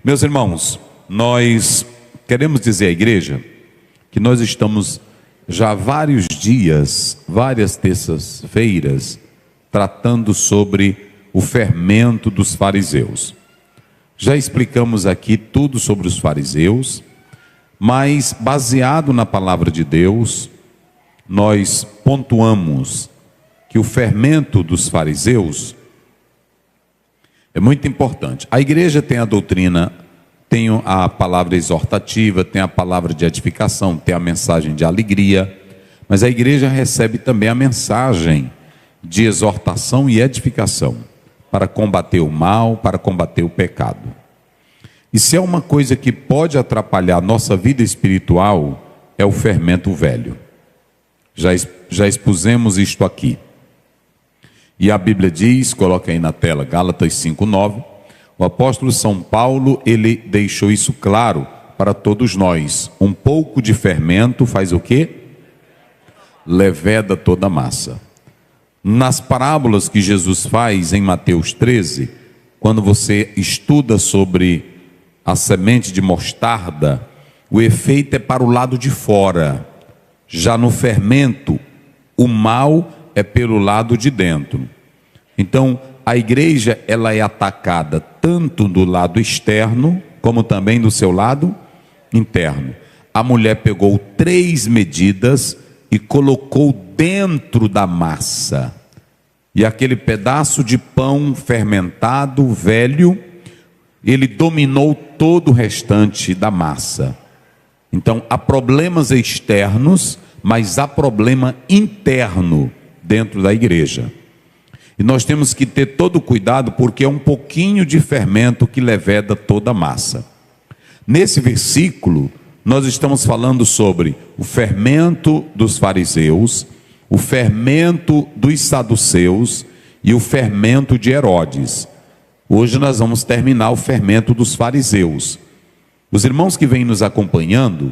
Meus irmãos, nós queremos dizer à igreja que nós estamos já há vários dias, várias terças-feiras, tratando sobre o fermento dos fariseus. Já explicamos aqui tudo sobre os fariseus, mas baseado na palavra de Deus, nós pontuamos que o fermento dos fariseus é muito importante. A igreja tem a doutrina, tem a palavra exortativa, tem a palavra de edificação, tem a mensagem de alegria, mas a igreja recebe também a mensagem de exortação e edificação para combater o mal, para combater o pecado. E se é uma coisa que pode atrapalhar a nossa vida espiritual, é o fermento velho. Já expusemos isto aqui. E a Bíblia diz, coloca aí na tela, Gálatas 5:9, o apóstolo São Paulo, ele deixou isso claro para todos nós. Um pouco de fermento faz o quê? Leveda toda a massa. Nas parábolas que Jesus faz em Mateus 13, quando você estuda sobre a semente de mostarda, o efeito é para o lado de fora. Já no fermento, o mal é pelo lado de dentro. Então, a igreja ela é atacada tanto do lado externo, como também do seu lado interno. A mulher pegou 3 medidas e colocou dentro da massa. E aquele pedaço de pão fermentado, velho, ele dominou todo o restante da massa. Então, há problemas externos, mas há problema interno dentro da igreja. E nós temos que ter todo cuidado, porque é um pouquinho de fermento que leveda toda a massa. Nesse versículo, nós estamos falando sobre o fermento dos fariseus, o fermento dos saduceus e o fermento de Herodes. Hoje nós vamos terminar o fermento dos fariseus. Os irmãos que vêm nos acompanhando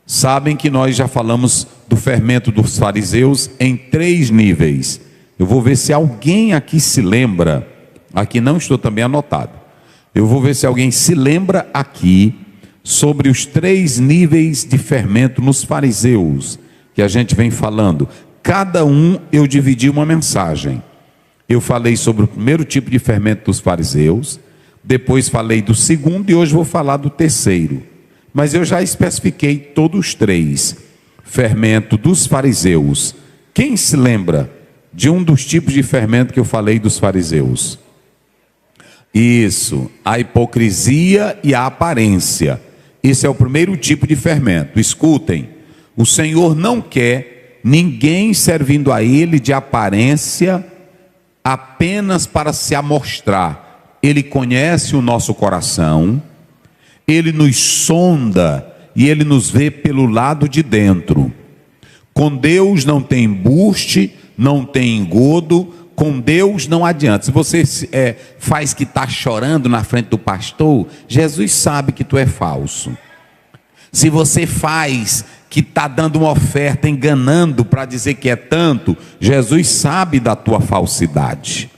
sabem que nós já falamos do fermento dos fariseus em 3 níveis. Eu vou ver se alguém aqui se lembra, aqui não estou também anotado. Eu vou ver se alguém se lembra aqui sobre os 3 níveis de fermento nos fariseus, que a gente vem falando. Cada um eu dividi uma mensagem. Eu falei sobre o primeiro tipo de fermento dos fariseus, depois falei do segundo e hoje vou falar do terceiro. Mas eu já especifiquei todos os 3. Fermento dos fariseus. Quem se lembra de um dos tipos de fermento que eu falei dos fariseus? Isso, a hipocrisia e a aparência. Esse é o primeiro tipo de fermento. Escutem, o Senhor não quer ninguém servindo a Ele de aparência apenas para se amostrar. Ele conhece o nosso coração, Ele nos sonda e Ele nos vê pelo lado de dentro. Com Deus não tem embuste, não tem engodo, com Deus não adianta. Se você faz que está chorando na frente do pastor, Jesus sabe que tu é falso. Se você faz que está dando uma oferta, enganando para dizer que é tanto, Jesus sabe da tua falsidade.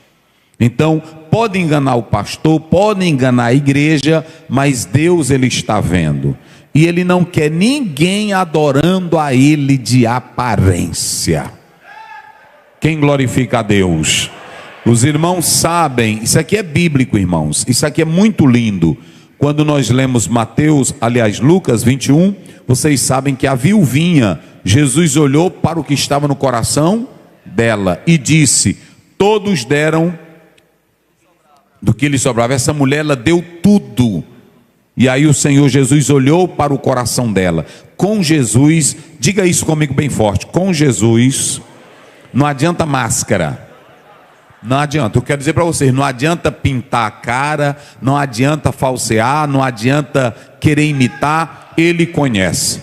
Então, pode enganar o pastor, pode enganar a igreja, mas Deus ele está vendo. E Ele não quer ninguém adorando a Ele de aparência. Quem glorifica a Deus? Os irmãos sabem, isso aqui é bíblico, irmãos, isso aqui é muito lindo. Quando nós lemos Lucas 21, vocês sabem que a viuvinha, Jesus olhou para o que estava no coração dela e disse: todos deram do que lhe sobrava. Essa mulher, ela deu tudo. E aí o Senhor Jesus olhou para o coração dela. Com Jesus, diga isso comigo bem forte, com Jesus não adianta máscara. Não adianta, eu quero dizer para vocês, não adianta pintar a cara, não adianta falsear, não adianta querer imitar. Ele conhece,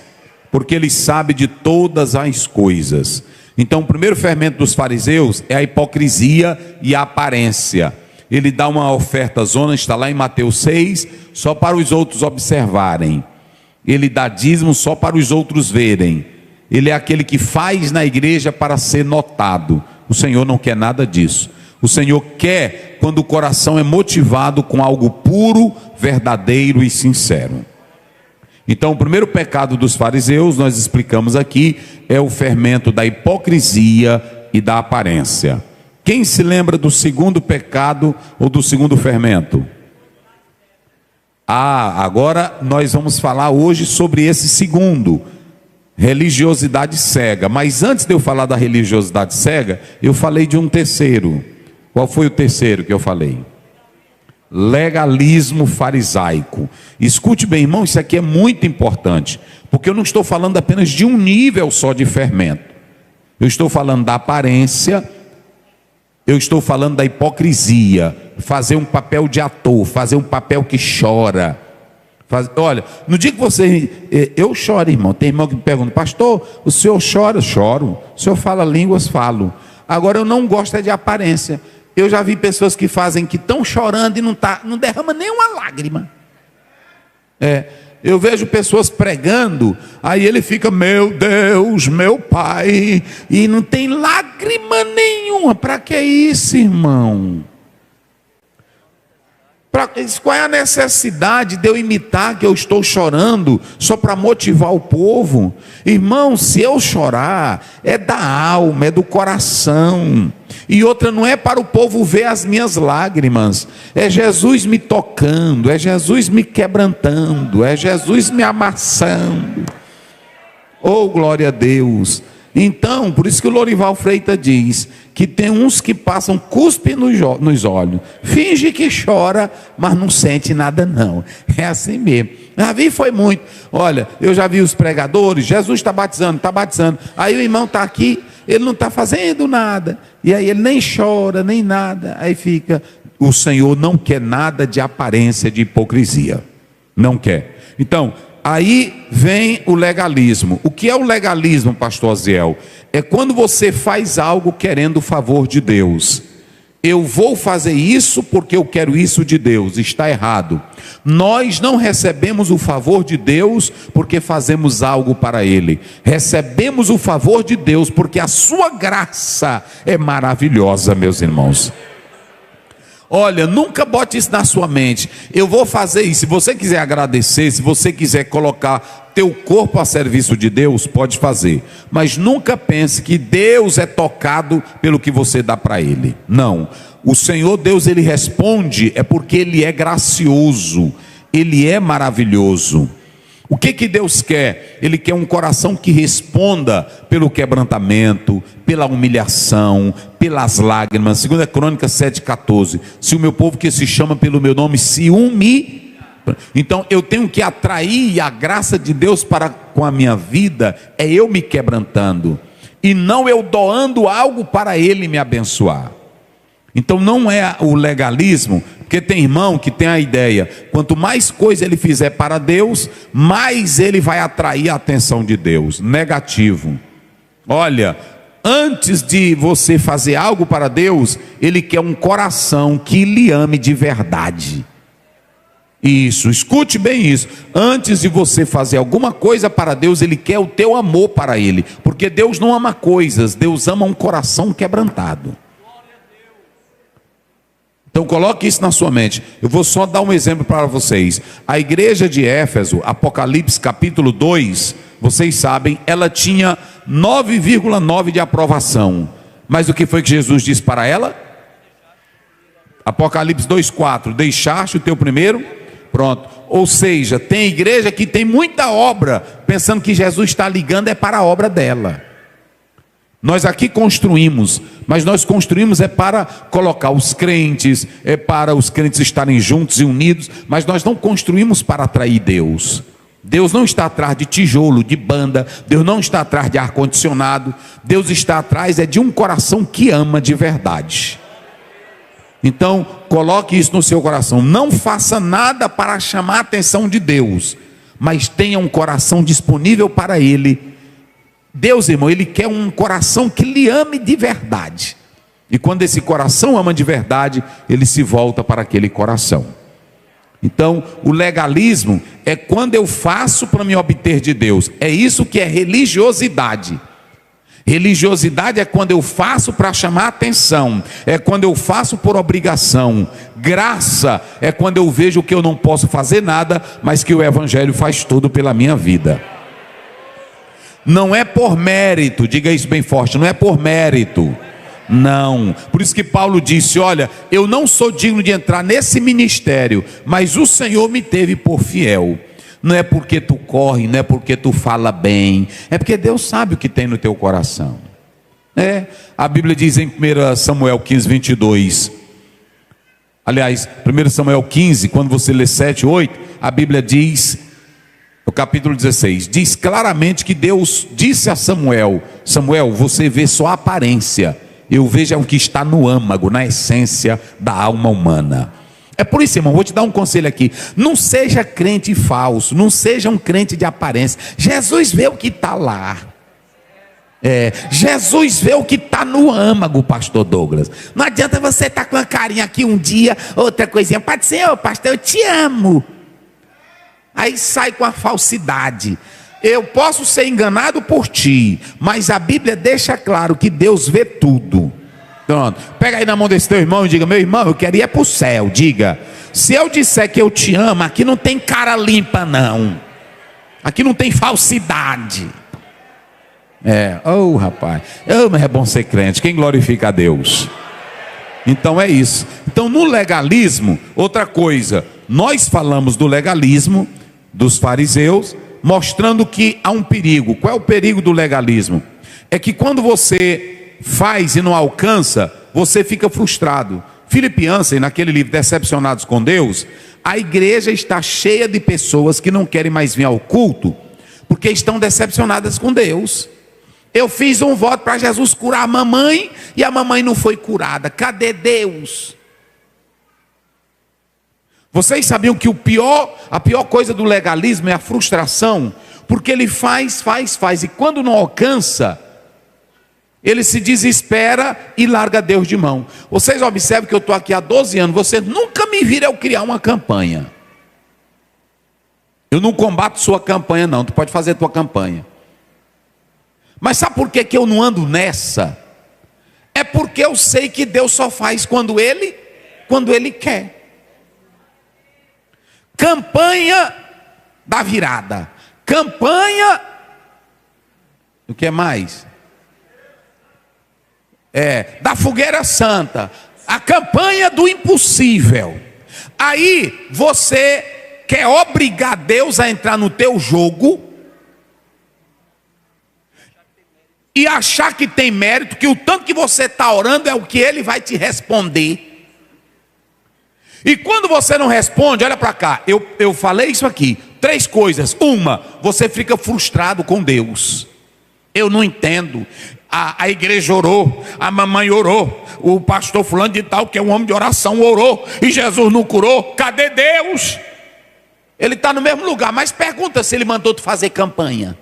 porque Ele sabe de todas as coisas. Então o primeiro fermento dos fariseus é a hipocrisia e a aparência. Ele dá uma oferta zona, está lá em Mateus 6, só para os outros observarem. Ele dá dízimo só para os outros verem. Ele é aquele que faz na igreja para ser notado. O Senhor não quer nada disso. O Senhor quer quando o coração é motivado com algo puro, verdadeiro e sincero. Então, o primeiro pecado dos fariseus, nós explicamos aqui, é o fermento da hipocrisia e da aparência. Quem se lembra do segundo pecado ou do segundo fermento? Agora nós vamos falar hoje sobre esse segundo, religiosidade cega. Mas antes de eu falar da religiosidade cega, eu falei de um terceiro. Qual foi o terceiro que eu falei? Legalismo farisaico. Escute bem, irmão, isso aqui é muito importante, porque eu não estou falando apenas de um nível só de fermento. Eu estou falando da aparência, eu estou falando da hipocrisia, fazer um papel de ator, fazer um papel que chora. Olha, no dia que você... Eu choro, irmão. Tem irmão que me pergunta: pastor, o senhor chora? Eu choro. O senhor fala línguas? Falo. Agora, eu não gosto de aparência. Eu já vi pessoas que fazem, que estão chorando e não derrama nenhuma lágrima. Eu vejo pessoas pregando, aí ele fica: meu Deus, meu Pai, e não tem lágrima nenhuma. Para que isso, irmão? Qual é a necessidade de eu imitar que eu estou chorando só para motivar o povo? Irmão, se eu chorar, é da alma, é do coração. E outra, não é para o povo ver as minhas lágrimas, é Jesus me tocando, é Jesus me quebrantando, é Jesus me amassando. Oh, glória a Deus! Então, por isso que o Lorival Freitas diz que tem uns que passam cuspe nos olhos, finge que chora, mas não sente nada não. É assim mesmo. Já vi, foi muito. Olha, eu já vi os pregadores: Jesus está batizando. Aí o irmão está aqui, ele não está fazendo nada, e aí ele nem chora, nem nada. Aí fica... O Senhor não quer nada de aparência, de hipocrisia. Não quer. Então, aí vem o legalismo. O que é o legalismo, pastor Aziel? É quando você faz algo querendo o favor de Deus. Eu vou fazer isso porque eu quero isso de Deus. Está errado. Nós não recebemos o favor de Deus porque fazemos algo para Ele. Recebemos o favor de Deus porque a sua graça é maravilhosa, meus irmãos. Olha, nunca bote isso na sua mente: eu vou fazer isso. Se você quiser agradecer, se você quiser colocar teu corpo a serviço de Deus, pode fazer. Mas nunca pense que Deus é tocado pelo que você dá para Ele. Não. O Senhor Deus, Ele responde é porque Ele é gracioso, Ele é maravilhoso. O que Deus quer? Ele quer um coração que responda pelo quebrantamento, pela humilhação, pelas lágrimas. 2 Crônicas 7,14. Se o meu povo que se chama pelo meu nome se humilhar. Então eu tenho que atrair a graça de Deus para com a minha vida, é eu me quebrantando, e não eu doando algo para Ele me abençoar. Então não é o legalismo, porque tem irmão que tem a ideia: quanto mais coisa ele fizer para Deus, mais ele vai atrair a atenção de Deus. Negativo. Olha, antes de você fazer algo para Deus, Ele quer um coração que lhe ame de verdade. Isso, escute bem isso. Antes de você fazer alguma coisa para Deus, Ele quer o teu amor para Ele, porque Deus não ama coisas, Deus ama um coração quebrantado. Então coloque isso na sua mente. Eu vou só dar um exemplo para vocês. A igreja de Éfeso, Apocalipse capítulo 2, vocês sabem, ela tinha 9,9 de aprovação. Mas o que foi que Jesus disse para ela? Apocalipse 2,4: deixaste o teu primeiro? Pronto. Ou seja, tem igreja que tem muita obra, pensando que Jesus está ligando é para a obra dela. Nós aqui construímos, mas nós construímos é para colocar os crentes, é para os crentes estarem juntos e unidos, mas nós não construímos para atrair Deus. Deus não está atrás de tijolo, de banda, Deus não está atrás de ar-condicionado, Deus está atrás de um coração que ama de verdade. Então, coloque isso no seu coração. Não faça nada para chamar a atenção de Deus, mas tenha um coração disponível para Ele. Deus, irmão, Ele quer um coração que lhe ame de verdade. E quando esse coração ama de verdade, ele se volta para aquele coração. Então, o legalismo é quando eu faço para me obter de Deus. É isso que é religiosidade. Religiosidade é quando eu faço para chamar atenção, é quando eu faço por obrigação. Graça é quando eu vejo que eu não posso fazer nada, mas que o Evangelho faz tudo pela minha vida. Não é por mérito, diga isso bem forte, não é por mérito. Não, por isso que Paulo disse: olha, eu não sou digno de entrar nesse ministério, mas o Senhor me teve por fiel. Não é porque tu corre, não é porque tu fala bem, é porque Deus sabe o que tem no teu coração. A Bíblia diz em 1 Samuel 15, 22. Aliás, 1 Samuel 15, quando você lê 7, 8, a Bíblia diz, no capítulo 16, diz claramente que Deus disse a Samuel: Samuel, você vê só a aparência, eu vejo o que está no âmago, na essência da alma humana. É por isso, irmão, vou te dar um conselho aqui: não seja crente falso, não seja um crente de aparência. Jesus vê o que está lá. Jesus vê o que está no âmago, pastor Douglas. Não adianta você estar com a carinha aqui um dia, outra coisinha, pode ser: ô pastor, eu te amo. Aí sai com a falsidade. Eu posso ser enganado por ti, mas a Bíblia deixa claro que Deus vê tudo. Pronto, pega aí na mão desse teu irmão e diga: meu irmão, eu quero ir para o céu. Diga: se eu disser que eu te amo, aqui não tem cara limpa não, aqui não tem falsidade. Rapaz, mas é bom ser crente. Quem glorifica a Deus? Então é isso. Então no legalismo, outra coisa, nós falamos do legalismo dos fariseus, mostrando que há um perigo. Qual é o perigo do legalismo? É que quando você faz e não alcança, você fica frustrado. Philip Yancey, naquele livro Decepcionados com Deus, a igreja está cheia de pessoas que não querem mais vir ao culto, porque estão decepcionadas com Deus. Eu fiz um voto para Jesus curar a mamãe, e a mamãe não foi curada. Cadê Deus? Vocês sabiam que a pior coisa do legalismo é a frustração? Porque ele faz, e quando não alcança, ele se desespera e larga Deus de mão. Vocês observam que eu estou aqui há 12 anos, vocês nunca me viram eu criar uma campanha. Eu não combato sua campanha não, tu pode fazer tua campanha. Mas sabe por que eu não ando nessa? É porque eu sei que Deus só faz quando Ele quer. Campanha da virada, campanha, o que mais? Da fogueira santa, a campanha do impossível. Aí você quer obrigar Deus a entrar no teu jogo e achar que tem mérito, que o tanto que você está orando é o que Ele vai te responder. E quando você não responde, olha para cá, eu falei isso aqui, 3 coisas. Uma, você fica frustrado com Deus. Eu não entendo. A igreja orou, a mamãe orou, o pastor fulano de tal, que é um homem de oração, orou, e Jesus não curou. Cadê Deus? Ele está no mesmo lugar, mas pergunta se Ele mandou tu fazer campanha.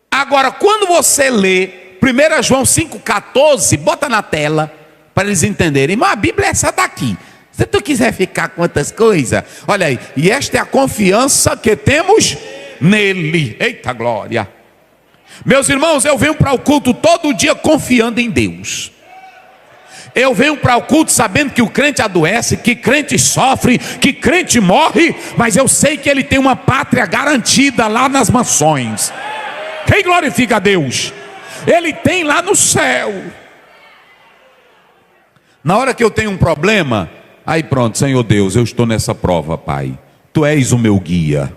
Agora, quando você lê 1 João 5,14, bota na tela, para eles entenderem. Mas a Bíblia é essa daqui. Se tu quiser ficar com outras coisas, olha aí, e esta é a confiança que temos nele. Eita glória. Meus irmãos, eu venho para o culto todo dia confiando em Deus. Eu venho para o culto sabendo que o crente adoece, que crente sofre, que crente morre, mas eu sei que ele tem uma pátria garantida lá nas mansões. Quem glorifica a Deus? Ele tem lá no céu. Na hora que eu tenho um problema, aí pronto, Senhor Deus, eu estou nessa prova, Pai. Tu és o meu guia,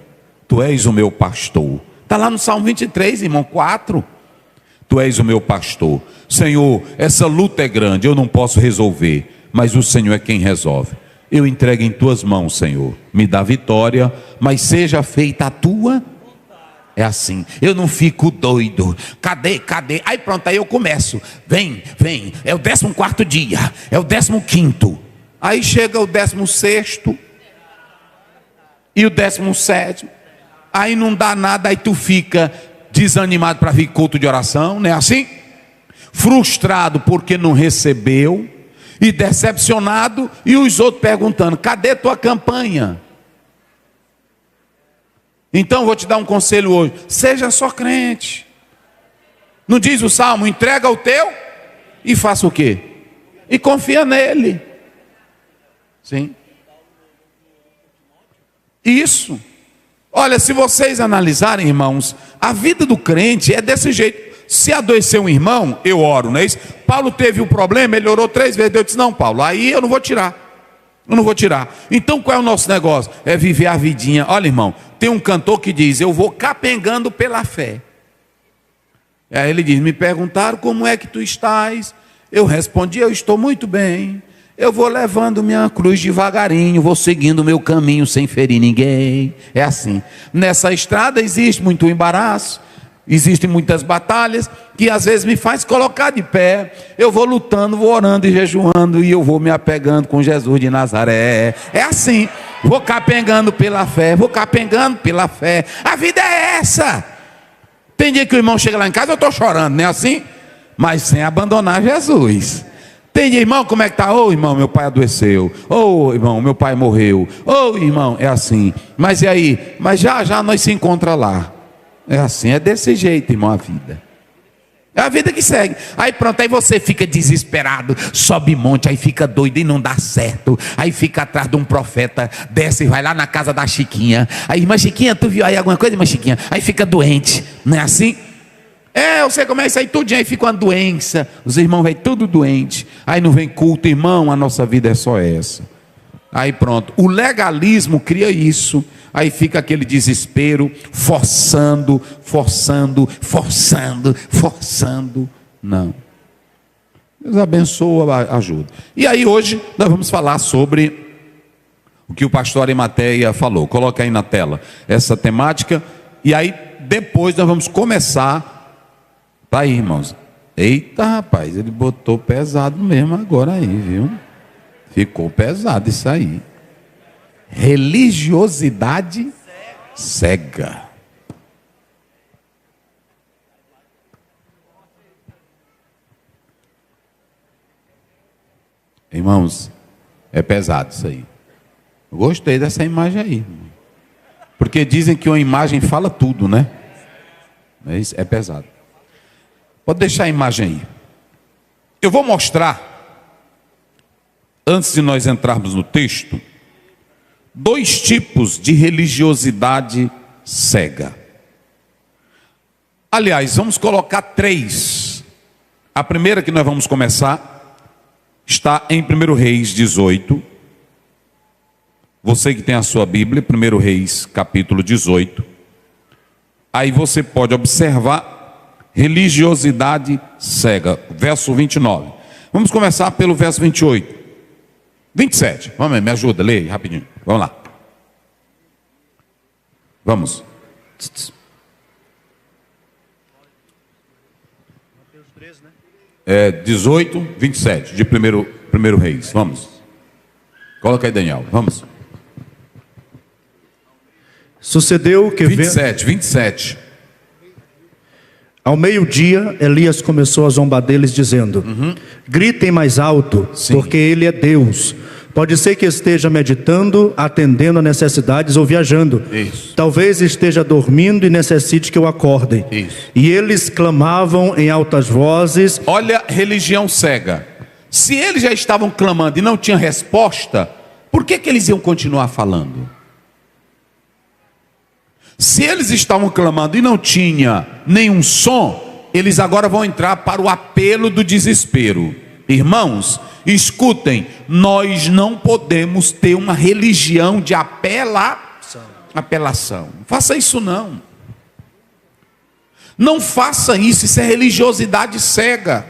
Tu és o meu pastor. Está lá no Salmo 23, irmão, 4. Tu és o meu pastor. Senhor, essa luta é grande, eu não posso resolver, mas o Senhor é quem resolve. Eu entrego em Tuas mãos, Senhor. Me dá vitória, mas seja feita a Tua. É assim, eu não fico doido. Cadê? Aí pronto, aí eu começo. Vem, é o 14º dia, é o 15º. Aí chega o 16º e o 17º. Aí não dá nada, aí tu fica desanimado para vir culto de oração, não é assim? Frustrado porque não recebeu, e decepcionado, e os outros perguntando: cadê tua campanha? Então vou te dar um conselho hoje: seja só crente. Não diz o Salmo: entrega o teu e faça o quê? E confia nele. Sim. Isso. Olha, se vocês analisarem, irmãos, a vida do crente é desse jeito. Se adoecer um irmão, eu oro, não é isso? Paulo teve um problema, ele orou 3 vezes. Deus disse: não, Paulo, aí eu não vou tirar. Eu não vou tirar. Então qual é o nosso negócio? É viver a vidinha. Olha, irmão, tem um cantor que diz: eu vou capengando pela fé. Aí ele diz: me perguntaram como é que tu estás. Eu respondi: eu estou muito bem. Eu vou levando minha cruz devagarinho, vou seguindo o meu caminho sem ferir ninguém. É assim. Nessa estrada existe muito embaraço, existem muitas batalhas que às vezes me faz colocar de pé. Eu vou lutando, vou orando e jejuando, e eu vou me apegando com Jesus de Nazaré. É assim. Vou capengando pela fé, vou capengando pela fé. A vida é essa. Tem dia que o irmão chega lá em casa, eu estou chorando, não é assim? Mas sem abandonar Jesus. Tem dia: irmão, como é que está? Ô, irmão, meu pai adoeceu. Ô, irmão, meu pai morreu. Ô, irmão, é assim. Mas e aí? Mas já nós se encontramos lá. É assim, é desse jeito, irmão, a vida. É a vida que segue. Aí pronto, aí você fica desesperado, sobe monte, aí fica doido e não dá certo. Aí fica atrás de um profeta, desce e vai lá na casa da Chiquinha. Aí: irmã Chiquinha, tu viu aí alguma coisa, irmã Chiquinha? Aí fica doente, não é assim? É, eu sei como é isso aí, tudinho, aí fica uma doença. Os irmãos vêm tudo doente. Aí não vem culto, irmão, a nossa vida é só essa. Aí pronto, o legalismo cria isso. Aí fica aquele desespero, forçando. Não. Deus abençoa, ajuda. E aí hoje nós vamos falar sobre o que o pastor Arimateia falou. Coloca aí na tela essa temática. E aí depois nós vamos começar. Tá aí, irmãos. Eita, rapaz, ele botou pesado mesmo agora aí, viu? Ficou pesado isso aí. Religiosidade cega. Irmãos, é pesado isso aí. Eu gostei dessa imagem aí, irmão. Porque dizem que uma imagem fala tudo, né? Mas é pesado. Pode deixar a imagem aí. Eu vou mostrar, antes de nós entrarmos no texto, 2 tipos de religiosidade cega. Aliás, vamos colocar 3. A primeira que nós vamos começar está em 1 Reis 18. Você que tem a sua Bíblia, 1 Reis capítulo 18. Aí você pode observar religiosidade cega, verso 29. Vamos começar pelo verso 28. 27, vamos, me ajuda, leia rapidinho. Vamos lá. Vamos. 18, 27, de 1 Reis. Vamos. Coloca aí, Daniel. Vamos. Sucedeu que 27. Ao meio-dia, Elias começou a zombar deles, dizendo: gritem mais alto, Sim. porque ele é Deus. Pode ser que esteja meditando, atendendo a necessidades ou viajando. Isso. Talvez esteja dormindo e necessite que eu acordem. Isso. E eles clamavam em altas vozes. Olha, religião cega. Se eles já estavam clamando e não tinha resposta, por que eles iam continuar falando? Se eles estavam clamando e não tinha nenhum som, eles agora vão entrar para o apelo do desespero. Irmãos, escutem, nós não podemos ter uma religião de apelação. Não faça isso não. Não faça isso, isso é religiosidade cega.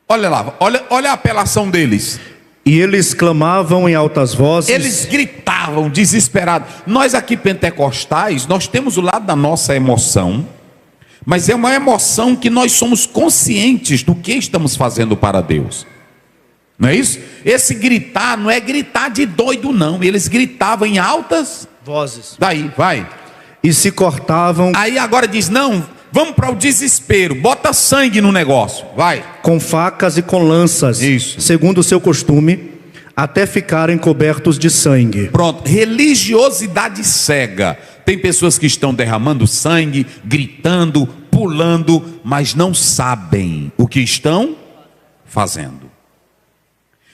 Olha lá, olha a apelação deles. E eles clamavam em altas vozes. Eles gritavam desesperados. Nós aqui pentecostais, nós temos o lado da nossa emoção, mas é uma emoção que nós somos conscientes do que estamos fazendo para Deus. Não é isso? Esse gritar não é gritar de doido não. Eles gritavam em altas vozes. Daí, vai. E se cortavam. Aí agora diz: não, vamos para o desespero. Bota sangue no negócio. Vai. Com facas e com lanças. Isso. Segundo o seu costume. até ficarem cobertos de sangue. Pronto, religiosidade cega. Tem pessoas que estão derramando sangue, gritando, pulando, mas não sabem o que estão fazendo.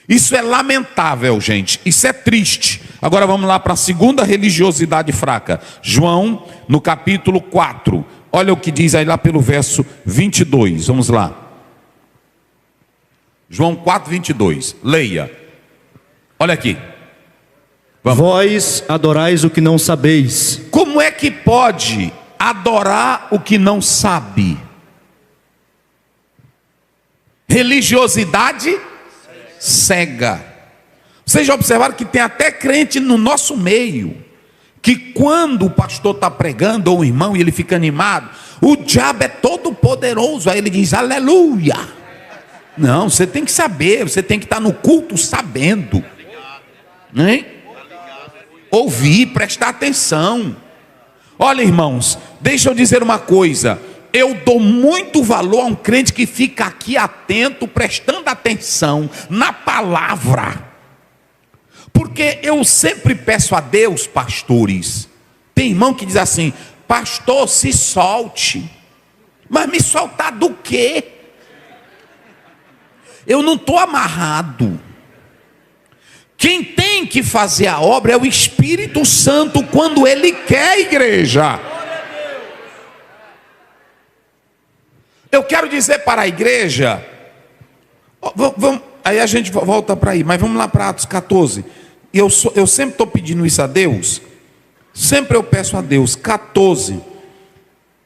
Isso é lamentável, gente. Isso é triste. Agora vamos lá para a segunda religiosidade fraca. João, no capítulo 4. Olha o que diz aí lá pelo verso 22. Vamos lá. João 4, 22. Leia. Olha aqui. Vamos. Vós adorais o que não sabeis. Como é que pode adorar o que não sabe? Religiosidade cega. Vocês já observaram que tem até crente no nosso meio, que quando o pastor está pregando, ou o irmão, e ele fica animado, o diabo é todo poderoso, aí ele diz aleluia. Não, você tem que saber, você tem que estar no culto sabendo, hein? Ouvir, prestar atenção. Olha, irmãos, deixa eu dizer uma coisa. Eu dou muito valor a um crente que fica aqui atento, prestando atenção na palavra. Porque eu sempre peço a Deus, pastores. Tem irmão que diz assim: pastor, se solte. Mas me soltar do quê? Eu não estou amarrado. Quem tem que fazer a obra é o Espírito Santo quando Ele quer, igreja. Eu quero dizer para a igreja, aí a gente volta para aí, mas vamos lá para Atos 14. Eu sempre estou pedindo isso a Deus, sempre eu peço a Deus. 14,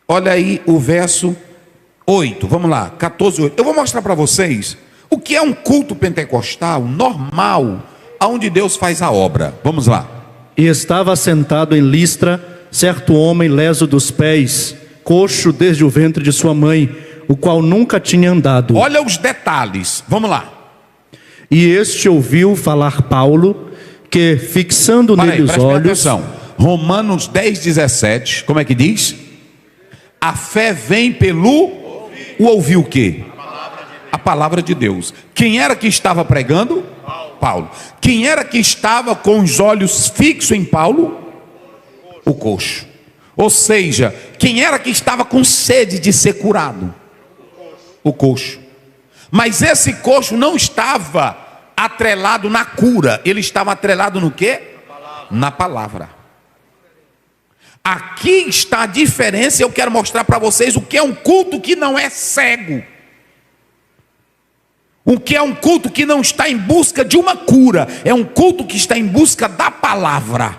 olha aí o verso 8, vamos lá, 14, 8. Eu vou mostrar para vocês o que é um culto pentecostal normal, aonde Deus faz a obra. Vamos lá. E estava sentado em Listra certo homem leso dos pés, coxo desde o ventre de sua mãe, o qual nunca tinha andado. Olha os detalhes, vamos lá. E este ouviu falar Paulo, que fixando nele os olhos. Atenção. Romanos 10, 17, como é que diz? A fé vem pelo ouvir o quê? A palavra de Deus. Quem era que estava pregando? Paulo. Quem era que estava com os olhos fixos em Paulo? O coxo. Ou seja, quem era que estava com sede de ser curado? O coxo. Mas esse coxo não estava atrelado na cura, ele estava atrelado no quê? Na palavra. Aqui está a diferença. Eu quero mostrar para vocês o que é um culto que não é cego, o que é um culto que não está em busca de uma cura, é um culto que está em busca da palavra.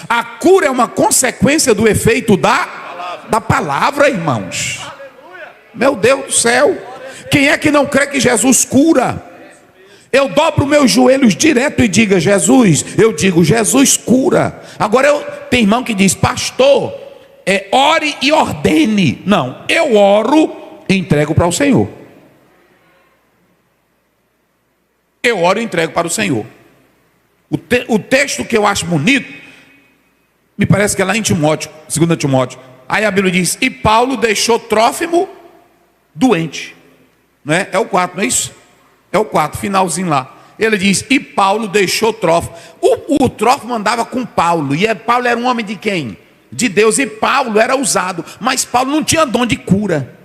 A cura é uma consequência do efeito da palavra, irmãos. Meu Deus do céu, quem é que não crê que Jesus cura? Eu dobro meus joelhos direto e digo Jesus, eu digo Jesus cura. Agora tem irmão que diz, pastor, ore e ordene. Não, eu oro e entrego para o Senhor. Eu oro e entrego para o Senhor. O texto que eu acho bonito, me parece que é lá em Timóteo, 2 Timóteo. Aí a Bíblia diz, e Paulo deixou Trófimo doente. Não é? É o 4, não é isso? É o 4, finalzinho lá. Ele diz, e Paulo deixou Trófimo. O Trófimo andava com Paulo. E Paulo era um homem de quem? De Deus. E Paulo era usado. Mas Paulo não tinha dom de cura.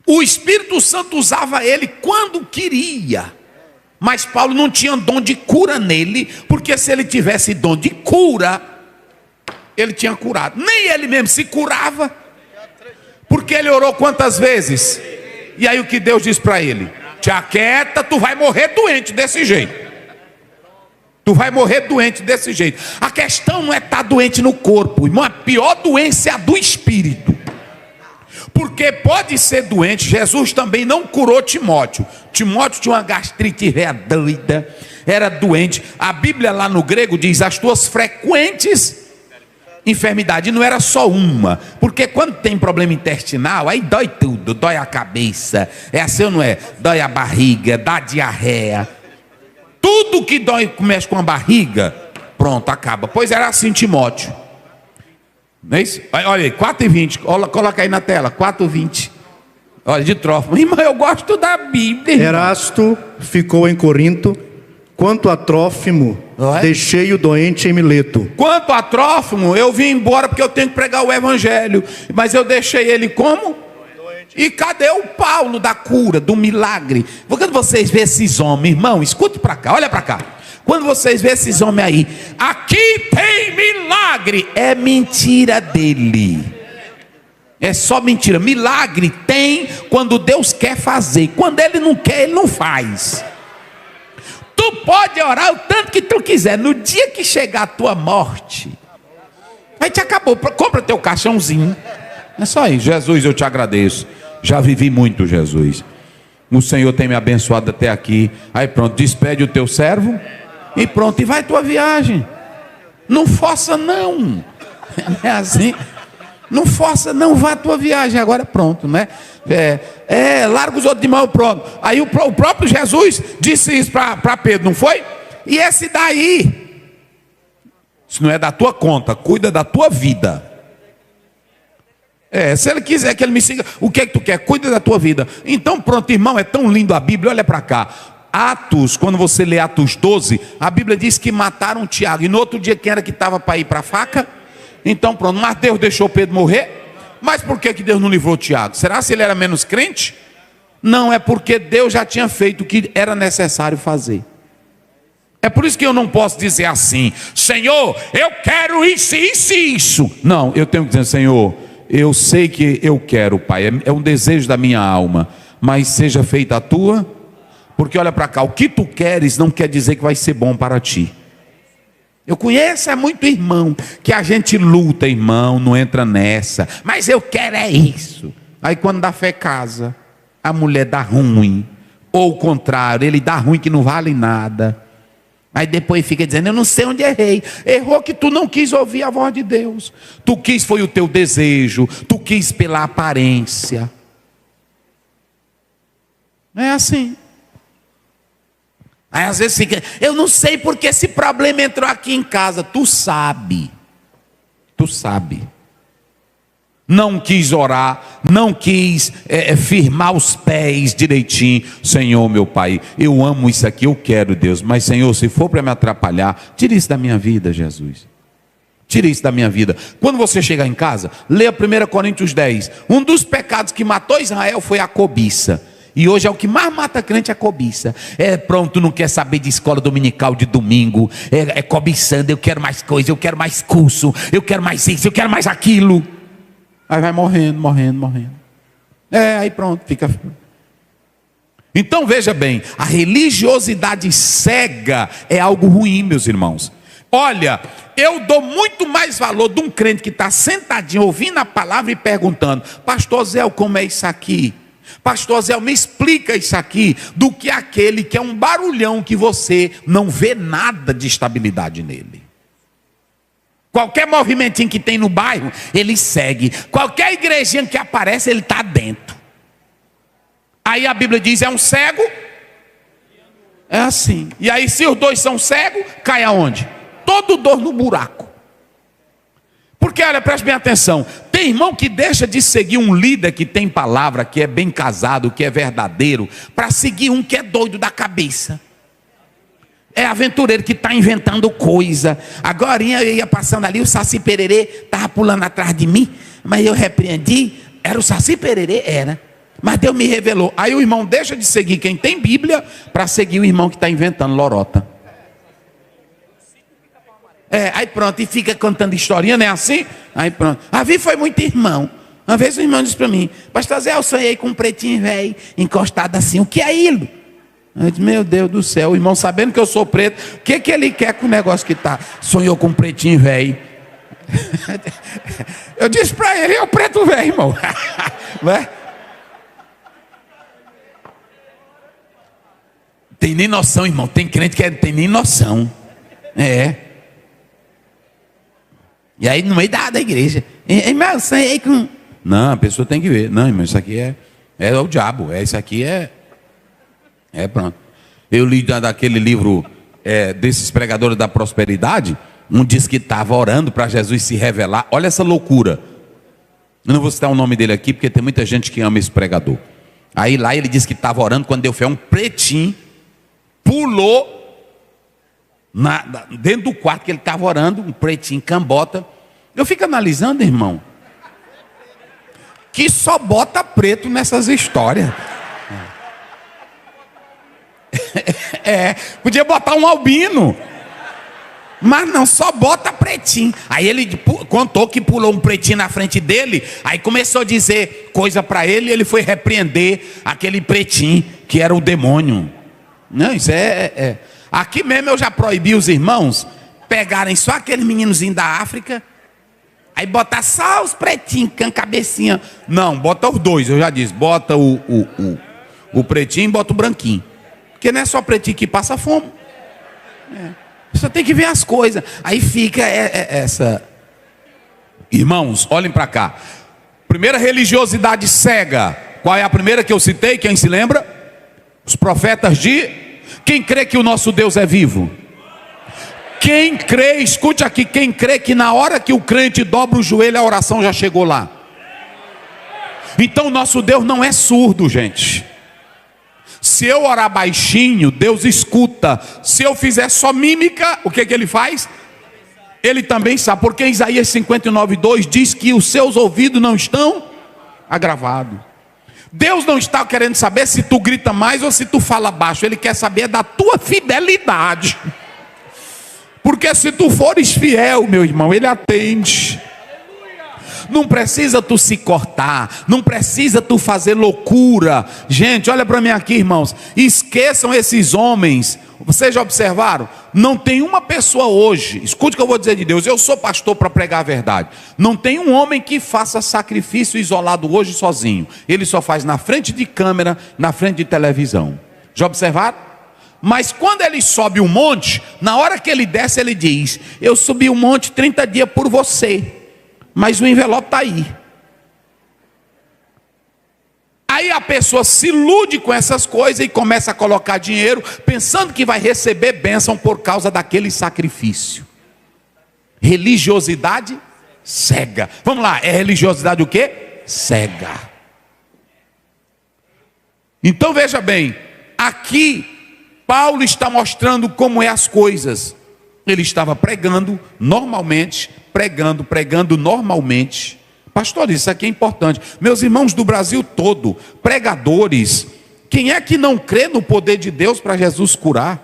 O Espírito Santo usava ele quando queria. Mas Paulo não tinha dom de cura nele. Porque se ele tivesse dom de cura, ele tinha curado. Nem ele mesmo se curava. Porque ele orou quantas vezes? E aí o que Deus diz para ele? Te aquieta, tu vai morrer doente desse jeito. Tu vai morrer doente desse jeito. A questão não é estar doente no corpo, irmão. A pior doença é a do espírito. Porque pode ser doente. Jesus também não curou Timóteo. Timóteo tinha uma gastrite doida, era doente. A Bíblia lá no grego diz as tuas frequentes enfermidade, não era só uma, porque quando tem problema intestinal, aí dói tudo, dói a cabeça, é assim ou não é? Dói a barriga, dá diarreia, tudo que dói, mexe com a barriga, pronto, acaba. Pois era assim Timóteo, não é isso? Olha aí, 4:20, coloca aí na tela, 4:20, olha, de Trófimo. Irmão, eu gosto da Bíblia, irmão. Erasto ficou em Corinto, Quanto a Trófimo, deixei o doente em Mileto. Quanto a Trófimo, eu vim embora porque eu tenho que pregar o evangelho. Mas eu deixei ele como? E cadê o Paulo da cura, do milagre? Quando vocês vêem esses homens, irmão, escute para cá, olha para cá. Quando vocês vêem esses homens aí, aqui tem milagre, é mentira dele. É só mentira. Milagre tem quando Deus quer fazer. Quando Ele não quer, Ele não faz. Tu pode orar o tanto que tu quiser. No dia que chegar a tua morte, aí te acabou. Compra teu caixãozinho. É só isso. Jesus, eu te agradeço. Já vivi muito, Jesus. O Senhor tem me abençoado até aqui. Aí pronto, despede o teu servo. E pronto, e vai tua viagem. Não força não. Não é assim. Não força não, vá a tua viagem. Agora pronto, né? Larga os outros de mão, pronto. Aí o próprio Jesus disse isso para Pedro, não foi? E esse daí, isso não é da tua conta, cuida da tua vida. Se ele quiser que ele me siga, o que é que tu quer? Cuida da tua vida. Então pronto, irmão, é tão lindo a Bíblia, olha para cá. Atos, quando você lê Atos 12, a Bíblia diz que mataram Tiago. E no outro dia quem era que estava para ir para a faca? Então pronto, mas Deus deixou Pedro morrer. Mas por que Deus não livrou Tiago? Será se ele era menos crente? Não, é porque Deus já tinha feito o que era necessário fazer. É por isso que eu não posso dizer assim: Senhor, eu quero isso, isso e isso. Não, eu tenho que dizer: Senhor, eu sei que eu quero, Pai, é um desejo da minha alma, mas seja feita a tua. Porque olha para cá, o que tu queres não quer dizer que vai ser bom para ti. Eu conheço muito irmão que a gente luta, irmão, não entra nessa, mas eu quero é isso. Aí quando dá fé casa, a mulher dá ruim, ou o contrário, ele dá ruim que não vale nada. Aí depois fica dizendo: eu não sei onde errei. Errou que tu não quis ouvir a voz de Deus. Tu quis, foi o teu desejo, tu quis pela aparência. É assim. Aí às vezes fica: eu não sei porque esse problema entrou aqui em casa. Tu sabe. Tu sabe. Não quis orar, não quis firmar os pés direitinho. Senhor, meu Pai, eu amo isso aqui, eu quero, Deus. Mas Senhor, se for para me atrapalhar, tira isso da minha vida, Jesus. Tira isso da minha vida. Quando você chegar em casa, leia 1 Coríntios 10. Um dos pecados que matou Israel foi a cobiça. E hoje é o que mais mata crente, é a cobiça. Pronto, não quer saber de escola dominical de domingo. É cobiçando, eu quero mais coisa, eu quero mais curso, eu quero mais isso, eu quero mais aquilo. Aí vai morrendo. Aí pronto, fica. Então veja bem, a religiosidade cega é algo ruim, meus irmãos. Olha, eu dou muito mais valor de um crente que está sentadinho ouvindo a palavra e perguntando: Pastor Zé, como é isso aqui? Pastor Zé, me explica isso aqui, do que aquele que é um barulhão que você não vê nada de estabilidade nele. Qualquer movimentinho que tem no bairro, ele segue. Qualquer igrejinha que aparece, ele está dentro. Aí a Bíblia diz: é um cego. É assim. E aí se os dois são cegos, cai aonde? Todo dor no buraco. Porque olha, preste bem atenção. Tem irmão que deixa de seguir um líder que tem palavra, que é bem casado, que é verdadeiro, para seguir um que é doido da cabeça. É aventureiro que está inventando coisa. Agora eu ia passando ali, o Saci Pererê estava pulando atrás de mim, mas eu repreendi. Era o Saci Pererê? Era. Mas Deus me revelou. Aí o irmão deixa de seguir quem tem Bíblia para seguir o irmão que está inventando lorota. Aí pronto, e fica contando historinha, não é assim? Aí pronto. A vida foi muito irmão. Uma vez o irmão disse para mim: Pastor Zé, eu sonhei com um pretinho velho, encostado assim. O que é isso? Eu disse: meu Deus do céu, o irmão sabendo que eu sou preto, o que ele quer com o negócio que tá? Sonhou com um pretinho velho. Eu disse para ele: é o preto velho, irmão. Não é? Tem nem noção, irmão. Tem crente que não tem nem noção. E aí no meio da igreja: irmão, sonhei com... Não, a pessoa tem que ver. Não, irmão, isso aqui é o diabo. Isso aqui pronto. Eu li daquele livro desses pregadores da prosperidade. Um diz que estava orando para Jesus se revelar. Olha essa loucura. Eu não vou citar o nome dele aqui, porque tem muita gente que ama esse pregador. Aí lá ele disse que estava orando, quando deu fé, um pretinho pulou dentro do quarto que ele estava orando, um pretinho cambota. Eu fico analisando, irmão, que só bota preto nessas histórias. Podia botar um albino, mas não, só bota pretinho. Aí ele contou que pulou um pretinho na frente dele, aí começou a dizer coisa para ele, e ele foi repreender aquele pretinho que era o demônio. Não, isso aqui mesmo eu já proibi os irmãos pegarem só aquele meninozinho da África, aí botar só os pretinhos com a cabecinha. Não, bota os dois, eu já disse, bota o pretinho e bota o branquinho, porque não é só pretinho que passa fome. Você tem que ver as coisas. Aí fica essa. Irmãos, olhem para cá. Primeira religiosidade cega. Qual é a primeira que eu citei? Quem se lembra? Os profetas de... Quem crê que o nosso Deus é vivo? Quem crê, escute aqui, quem crê que na hora que o crente dobra o joelho, a oração já chegou lá. Então o nosso Deus não é surdo, gente. Se eu orar baixinho, Deus escuta. Se eu fizer só mímica, o que ele faz? Ele também sabe, porque em Isaías 59:2 diz que os seus ouvidos não estão agravados. Deus não está querendo saber se tu grita mais ou se tu fala baixo. Ele quer saber da tua fidelidade. Porque se tu fores fiel, meu irmão, Ele atende. Não precisa tu se cortar, não precisa tu fazer loucura. Gente, olha para mim aqui, irmãos. Esqueçam esses homens. Vocês já observaram? Não tem uma pessoa hoje, escute o que eu vou dizer de Deus. Eu sou pastor para pregar a verdade. Não tem um homem que faça sacrifício isolado hoje sozinho. Ele só faz na frente de câmera, na frente de televisão. Já observaram? Mas quando ele sobe um monte, na hora que ele desce, ele diz: eu subi um monte 30 dias por você, mas o envelope está aí. Aí a pessoa se ilude com essas coisas e começa a colocar dinheiro, pensando que vai receber bênção por causa daquele sacrifício. Religiosidade cega. Vamos lá, é religiosidade o quê? Cega. Então veja bem, aqui Paulo está mostrando como é as coisas. Ele estava pregando normalmente, pregando normalmente. Pastor, isso aqui é importante. Meus irmãos do Brasil todo, pregadores, quem é que não crê no poder de Deus para Jesus curar?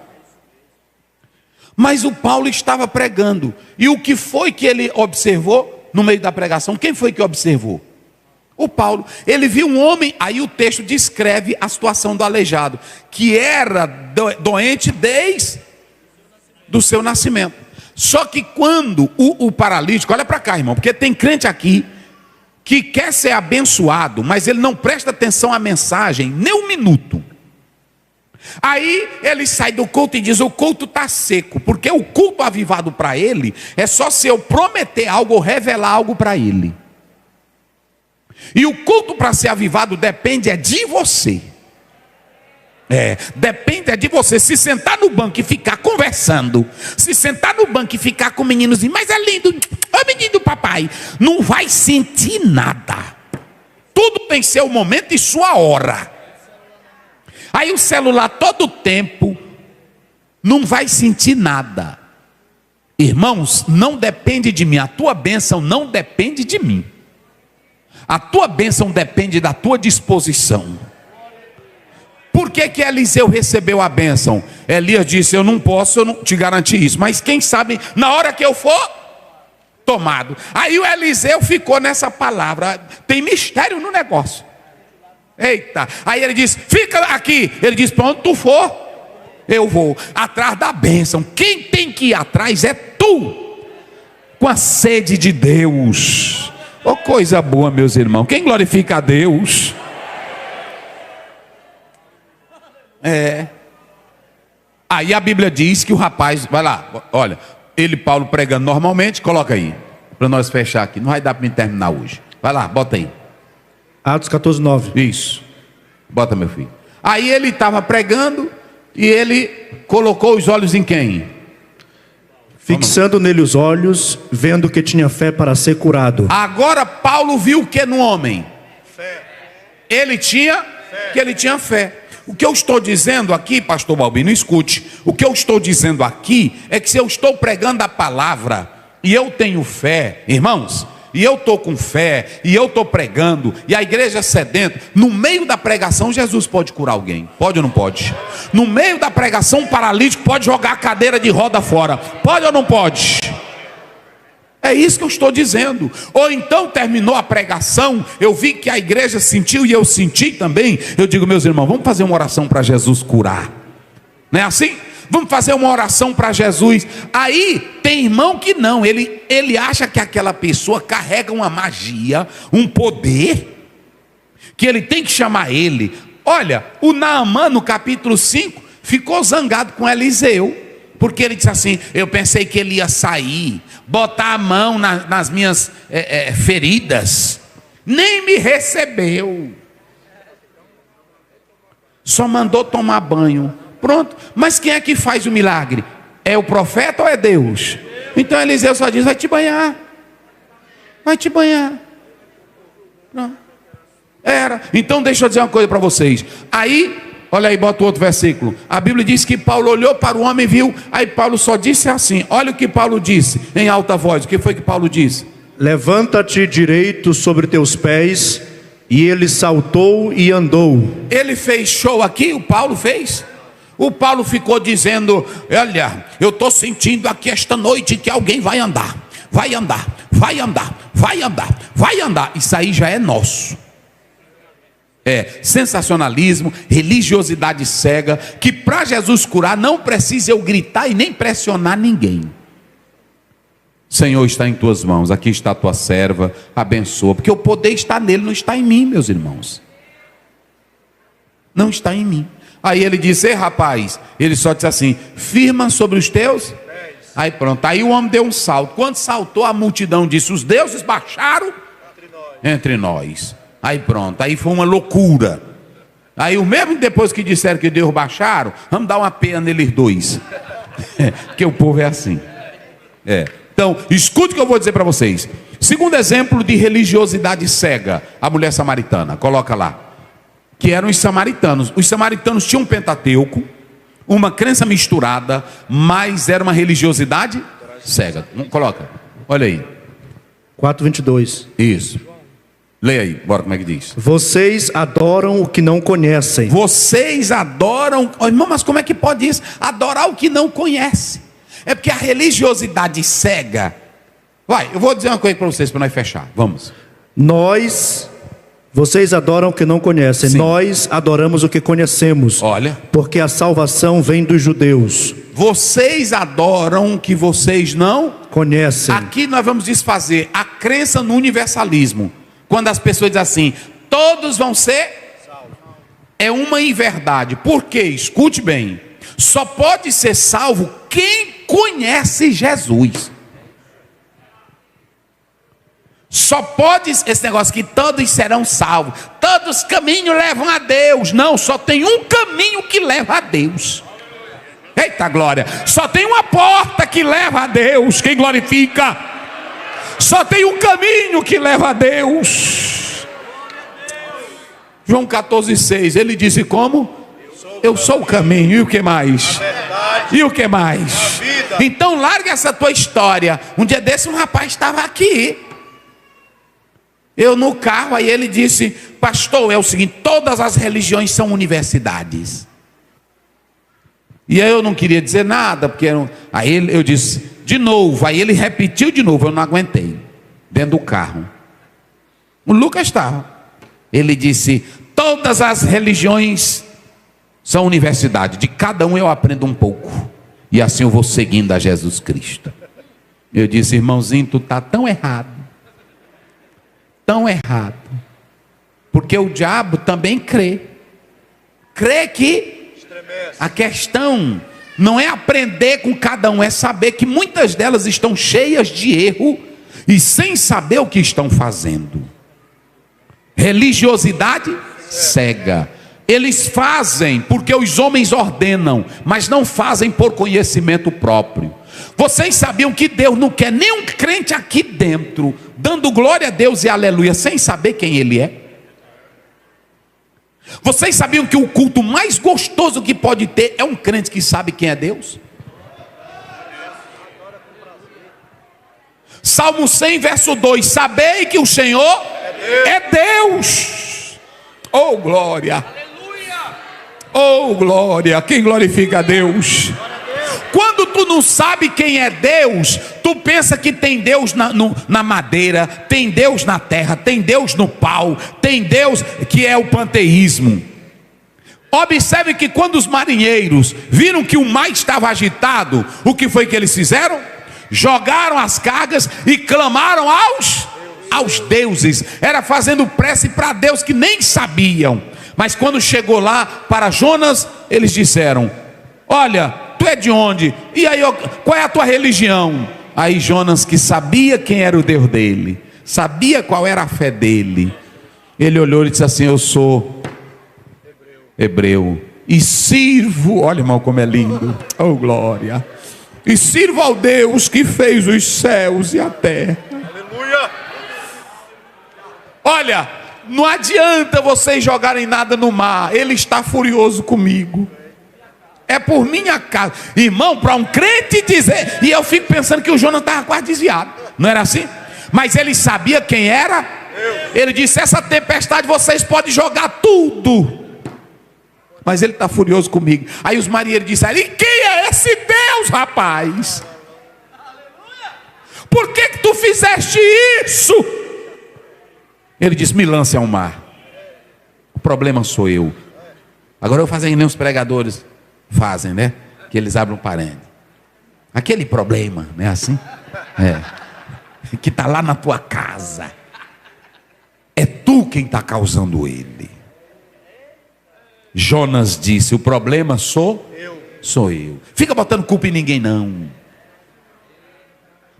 Mas o Paulo estava pregando. E o que foi que ele observou no meio da pregação? Quem foi que observou? O Paulo. Ele viu um homem, aí o texto descreve a situação do aleijado, que era doente desde do seu nascimento. Só que quando o paralítico, olha para cá, irmão, porque tem crente aqui que quer ser abençoado, mas ele não presta atenção à mensagem nem um minuto. Aí ele sai do culto e diz: o culto está seco, porque o culto avivado para ele é só se eu prometer algo ou revelar algo para ele. E o culto para ser avivado depende de você. Depende de você. Se sentar no banco e ficar conversando, se sentar no banco e ficar com o meninozinho, mas é lindo, ô menino do papai, não vai sentir nada. Tudo tem seu momento e sua hora. Aí o celular todo tempo, não vai sentir nada. Irmãos, não depende de mim. A tua bênção não depende de mim. A tua bênção depende da tua disposição. Por que que Eliseu recebeu a bênção? Elias disse: eu não posso, eu não te garantir isso, mas quem sabe na hora que eu for tomado. Aí o Eliseu ficou nessa palavra. Tem mistério no negócio. Eita. Aí ele disse: fica aqui. Ele disse: para onde tu for, eu vou. Atrás da bênção. Quem tem que ir atrás é tu, com a sede de Deus. Oh, coisa boa, meus irmãos. Quem glorifica a Deus? Aí a Bíblia diz que o rapaz, vai lá, olha, ele, Paulo, pregando normalmente, coloca aí, para nós fechar aqui, não vai dar para me terminar hoje. Vai lá, bota aí. Atos 14:9. Isso, bota, meu filho. Aí ele estava pregando e ele colocou os olhos em quem? Fixando nele os olhos, vendo que tinha fé para ser curado. Agora Paulo viu o que no homem? Fé. Ele tinha fé. Que ele tinha fé. O que eu estou dizendo aqui, pastor Balbino, escute. O que eu estou dizendo aqui é que se eu estou pregando a palavra e eu tenho fé, irmãos, e eu estou com fé, e eu estou pregando, e a igreja sedenta, no meio da pregação Jesus pode curar alguém, pode ou não pode? No meio da pregação um paralítico pode jogar a cadeira de roda fora, pode ou não pode? É isso que eu estou dizendo. Ou então terminou a pregação, eu vi que a igreja sentiu e eu senti também, eu digo, meus irmãos, vamos fazer uma oração para Jesus curar, não é assim? Vamos fazer uma oração para Jesus. Aí tem irmão que não, ele acha que aquela pessoa carrega uma magia, um poder, que ele tem que chamar ele. Olha, o Naamã no capítulo 5 ficou zangado com Eliseu, porque ele disse assim: eu pensei que ele ia sair, botar a mão nas minhas feridas, nem me recebeu, só mandou tomar banho. Pronto, mas quem é que faz o milagre? É o profeta ou é Deus? Então Eliseu só diz: vai te banhar, vai te banhar. Pronto. Era. Então deixa eu dizer uma coisa para vocês. Aí, olha aí, bota o outro versículo. A Bíblia diz que Paulo olhou para o homem e viu. Aí Paulo só disse assim: olha o que Paulo disse em alta voz. O que foi que Paulo disse? Levanta-te direito sobre teus pés. E ele saltou e andou. Ele fez show aqui, o Paulo fez. O Paulo ficou dizendo: olha, eu estou sentindo aqui esta noite que alguém vai andar, vai andar, vai andar, vai andar, vai andar. Isso aí já é nosso. É sensacionalismo, religiosidade cega, que para Jesus curar não precisa eu gritar e nem pressionar ninguém. Senhor, está em tuas mãos, aqui está a tua serva, abençoa, porque o poder está nele, não está em mim, meus irmãos. Não está em mim. Aí ele disse: ei rapaz, ele só disse assim: firma sobre os teus. Aí pronto, aí o homem deu um salto. Quando saltou, a multidão disse: os deuses baixaram entre nós. Aí pronto, aí foi uma loucura. Aí o mesmo depois que disseram que Deus baixaram, vamos dar uma pena neles dois. Porque o povo é assim. Então, escute o que eu vou dizer para vocês. Segundo exemplo de religiosidade cega, a mulher samaritana, coloca lá. Que eram os samaritanos. Os samaritanos tinham um Pentateuco, uma crença misturada, mas era uma religiosidade cega. Coloca, olha aí. 4:22. Isso. Leia aí, bora, como é que diz? Vocês adoram o que não conhecem. Vocês adoram. Oh, irmão, mas como é que pode isso? Adorar o que não conhece. É porque a religiosidade cega. Vai, eu vou dizer uma coisa para vocês, para nós fechar. Vamos. Vocês adoram o que não conhecem. Sim. Nós adoramos o que conhecemos. Olha. Porque a salvação vem dos judeus. Vocês adoram o que vocês não conhecem. Aqui nós vamos desfazer a crença no universalismo. Quando as pessoas dizem assim: todos vão ser salvos. É uma inverdade. Por quê? Escute bem. Só pode ser salvo quem conhece Jesus. Só pode, esse negócio que todos serão salvos, todos os caminhos levam a Deus. Não, só tem um caminho que leva a Deus. Eita glória. Só tem uma porta que leva a Deus. Quem glorifica? Só tem um caminho que leva a Deus. João 14:6, ele disse como? Eu sou o caminho. E o que mais? E o que mais? Então larga essa tua história. Um dia desse um rapaz estava aqui, eu no carro, aí ele disse: pastor, é o seguinte, todas as religiões são universidades. E aí eu não queria dizer nada, porque aí eu disse de novo, aí ele repetiu de novo, eu não aguentei, dentro do carro. O Lucas estava. Ele disse: todas as religiões são universidade, de cada um eu aprendo um pouco, e assim eu vou seguindo a Jesus Cristo. Eu disse: irmãozinho, tu está tão errado. Tão errado, porque o diabo também crê que a questão não é aprender com cada um, é saber que muitas delas estão cheias de erro e sem saber o que estão fazendo. Religiosidade cega. Eles fazem porque os homens ordenam, mas não fazem por conhecimento próprio. Vocês sabiam que Deus não quer nenhum crente aqui dentro dando glória a Deus e aleluia sem saber quem ele é? Vocês sabiam que o culto mais gostoso que pode ter é um crente que sabe quem é Deus? Salmo 100, verso 2: sabei que o Senhor é Deus. Oh glória, oh glória. Quem glorifica a Deus? Quando tu não sabe quem é Deus, tu pensa que tem Deus na madeira, tem Deus na terra, tem Deus no pau, tem Deus que é o panteísmo. Observe que quando os marinheiros viram que o mar estava agitado, o que foi que eles fizeram? Jogaram as cargas e clamaram aos deuses. Era fazendo prece para Deus que nem sabiam. Mas quando chegou lá para Jonas, eles disseram: olha, tu é de onde? E aí, qual é a tua religião? Aí Jonas, que sabia quem era o Deus dele, sabia qual era a fé dele, ele olhou e disse assim: eu sou hebreu e sirvo, olha irmão como é lindo, oh glória, e sirvo ao Deus que fez os céus e a terra. Aleluia. Olha, não adianta vocês jogarem nada no mar, ele está furioso comigo. É por minha casa, irmão, para um crente dizer. E eu fico pensando que o Jonas estava quase desviado, não era assim? Mas ele sabia quem era. Ele disse: essa tempestade vocês podem jogar tudo, mas ele está furioso comigo. Aí os marinheiros disseram: e quem é esse Deus, rapaz? Por que tu fizeste isso? Ele disse: me lance ao mar, o problema sou eu. Agora eu faço que nem os pregadores fazem, né? Que eles abrem um parênteses. Aquele problema, não é assim? Que está lá na tua casa, é tu quem está causando ele. Jonas disse: o problema sou eu. Fica botando culpa em ninguém não.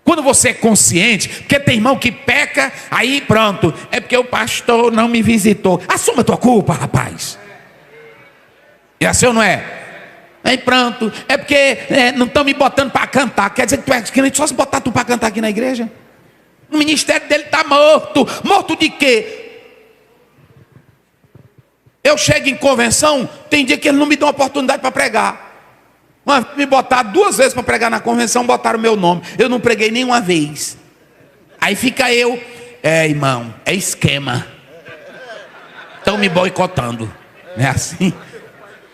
Quando você é consciente, porque tem irmão que peca, aí pronto, é porque o pastor não me visitou. Assuma a tua culpa, rapaz. É assim ou não é? Aí pronto, é porque não estão me botando para cantar. Quer dizer que tu é crente só se botar tu para cantar aqui na igreja? O ministério dele está morto. Morto de quê? Eu chego em convenção, tem dia que ele não me dá uma oportunidade para pregar. Me botaram 2 vezes para pregar na convenção, botaram o meu nome. Eu não preguei nenhuma vez. Aí fica eu: irmão, é esquema. Estão me boicotando. Não é assim?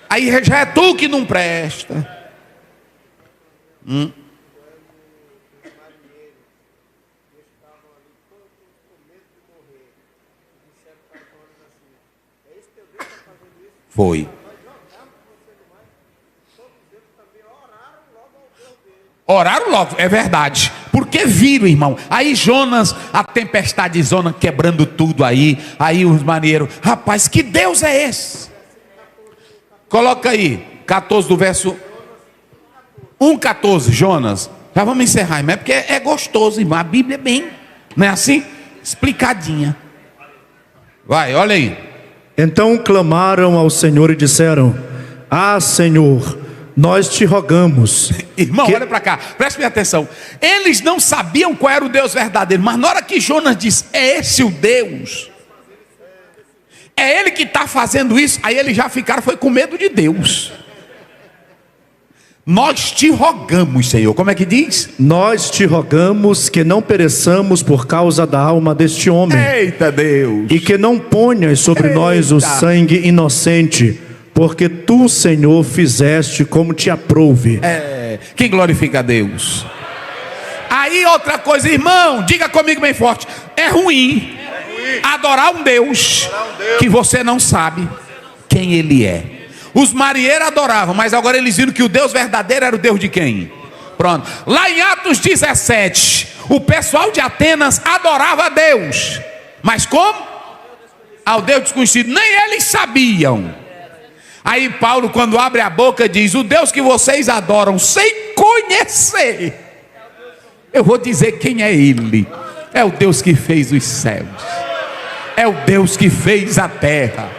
Aí já é tu que não presta. Foi. Oraram logo, é verdade. Porque viram, irmão. Aí Jonas, a tempestade zona quebrando tudo aí. Aí os marinheiros: rapaz, que Deus é esse? Coloca aí, 14 do verso 1,14, Jonas. Já vamos encerrar, mas é porque é gostoso, irmão. A Bíblia é bem, não é assim? Explicadinha. Vai, olha aí. Então clamaram ao Senhor e disseram: ah, Senhor, nós te rogamos. Irmão, olha para cá, preste atenção. Eles não sabiam qual era o Deus verdadeiro, mas na hora que Jonas disse: é esse o Deus, é ele que está fazendo isso, aí eles já ficaram, foi com medo de Deus. Nós te rogamos, Senhor. Como é que diz? Nós te rogamos que não pereçamos por causa da alma deste homem. Eita Deus. E que não ponhas sobre nós o sangue inocente, porque tu, Senhor, fizeste como te aprouve. Quem glorifica a Deus? Aí outra coisa, irmão, diga comigo bem forte: é ruim adorar um Deus que você não sabe quem ele é. Os marinheiros adoravam, mas agora eles viram que o Deus verdadeiro era o Deus de quem? Pronto. Lá em Atos 17, o pessoal de Atenas adorava a Deus. Mas como? Ao Deus desconhecido. Nem eles sabiam. Aí Paulo, quando abre a boca, diz: o Deus que vocês adoram sem conhecer, eu vou dizer quem é ele. É o Deus que fez os céus, é o Deus que fez a terra,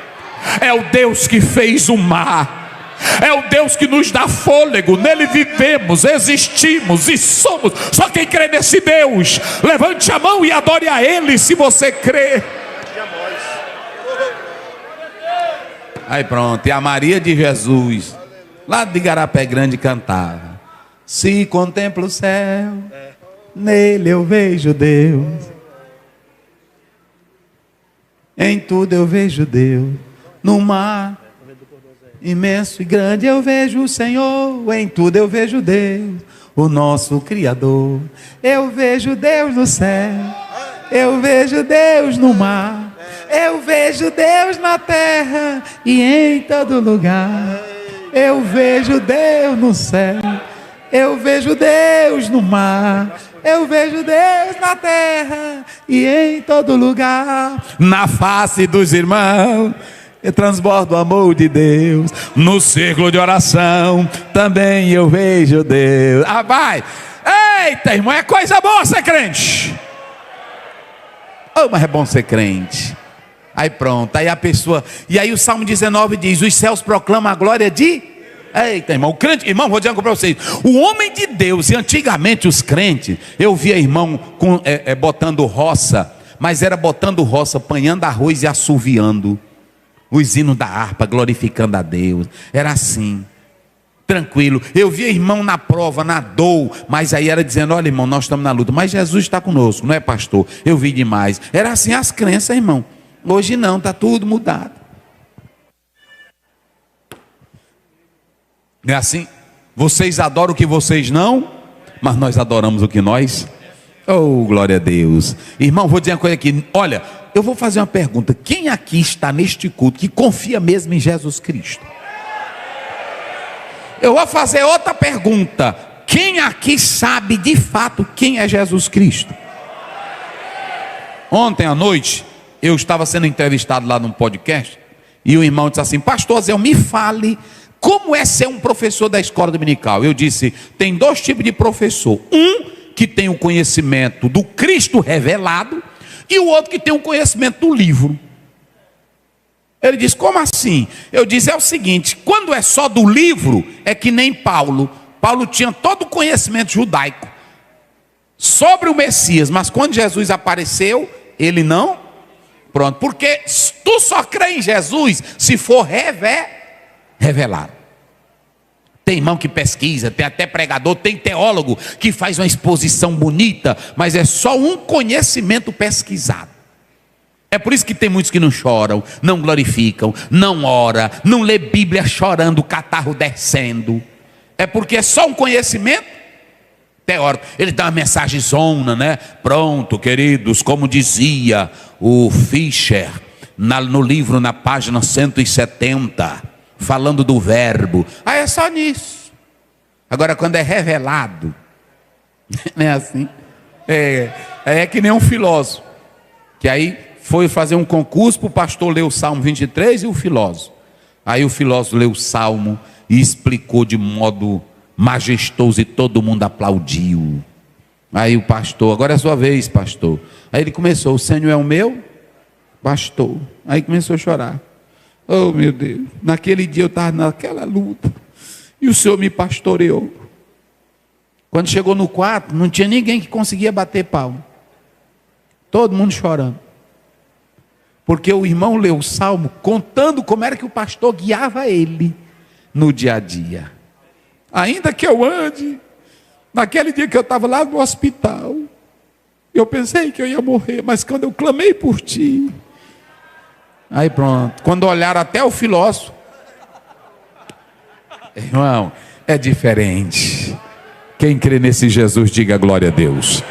é o Deus que fez o mar, é o Deus que nos dá fôlego. Nele vivemos, existimos e somos. Só quem crê nesse Deus, levante a mão e adore a ele, se você crê. Aí pronto, e a Maria de Jesus, lá de Igarapé Grande, cantava: se contemplo o céu, nele eu vejo Deus. Em tudo eu vejo Deus. No mar imenso e grande eu vejo o Senhor. Em tudo eu vejo Deus, o nosso Criador. Eu vejo Deus no céu, eu vejo Deus no mar, eu vejo Deus na terra e em todo lugar. Eu vejo Deus no céu, eu vejo Deus no mar, eu vejo Deus na terra e em todo lugar. Na face dos irmãos eu transbordo o amor de Deus. No círculo de oração também eu vejo Deus. Ah, vai! Eita, irmão, é coisa boa ser crente. Oh, mas é bom ser crente. Aí pronto, aí a pessoa... E aí o Salmo 19 diz: os céus proclamam a glória de... Eita, irmão, o crente... Irmão, vou dizer algo para vocês. O homem de Deus, e antigamente os crentes, eu via irmão botando roça, mas era botando roça, apanhando arroz e assoviando os hinos da harpa, glorificando a Deus. Era assim, tranquilo. Eu via irmão na prova, na dor, mas aí era dizendo: olha, irmão, nós estamos na luta, mas Jesus está conosco, não é, pastor? Eu vi demais. Era assim as crenças, irmão. Hoje não, está tudo mudado. É assim, vocês adoram o que vocês não, mas nós adoramos o que nós. Oh, glória a Deus. Irmão, vou dizer uma coisa aqui. Olha, eu vou fazer uma pergunta: quem aqui está neste culto que confia mesmo em Jesus Cristo? Eu vou fazer outra pergunta: quem aqui sabe de fato quem é Jesus Cristo? Ontem à noite eu estava sendo entrevistado lá num podcast, e o irmão disse assim: pastor Zé, me fale como é ser um professor da escola dominical. Eu disse: tem dois tipos de professor. Um que tem o conhecimento do Cristo revelado, e o outro que tem o conhecimento do livro. Ele disse: como assim? Eu disse: é o seguinte, quando é só do livro, é que nem Paulo. Paulo tinha todo o conhecimento judaico sobre o Messias, mas quando Jesus apareceu, ele não. Pronto, porque tu só crê em Jesus se for revelado. Tem irmão que pesquisa, tem até pregador, tem teólogo que faz uma exposição bonita, mas é só um conhecimento pesquisado. É por isso que tem muitos que não choram, não glorificam, não oram, não lê Bíblia chorando, o catarro descendo. É porque é só um conhecimento teórico. Ele dá uma mensagem zona, né? Pronto, queridos, como dizia o Fischer no livro, na página 170, falando do verbo. Ah, é só nisso. Agora, quando é revelado, não é assim? É que nem um filósofo, que aí foi fazer um concurso para o pastor ler o Salmo 23 e o filósofo. Aí o filósofo leu o Salmo e explicou de modo majestoso e todo mundo aplaudiu. Aí o pastor: agora é a sua vez, pastor. Aí ele começou: o Senhor é o meu pastor. Aí começou a chorar. Oh, meu Deus, naquele dia eu estava naquela luta e o Senhor me pastoreou. Quando chegou no quarto, não tinha ninguém que conseguia bater palma. Todo mundo chorando. Porque o irmão leu o salmo contando como era que o pastor guiava ele no dia a dia. Ainda que eu ande, naquele dia que eu estava lá no hospital, eu pensei que eu ia morrer, mas quando eu clamei por ti, aí pronto, quando olharam até o filósofo, irmão, é diferente. Quem crê nesse Jesus, diga glória a Deus.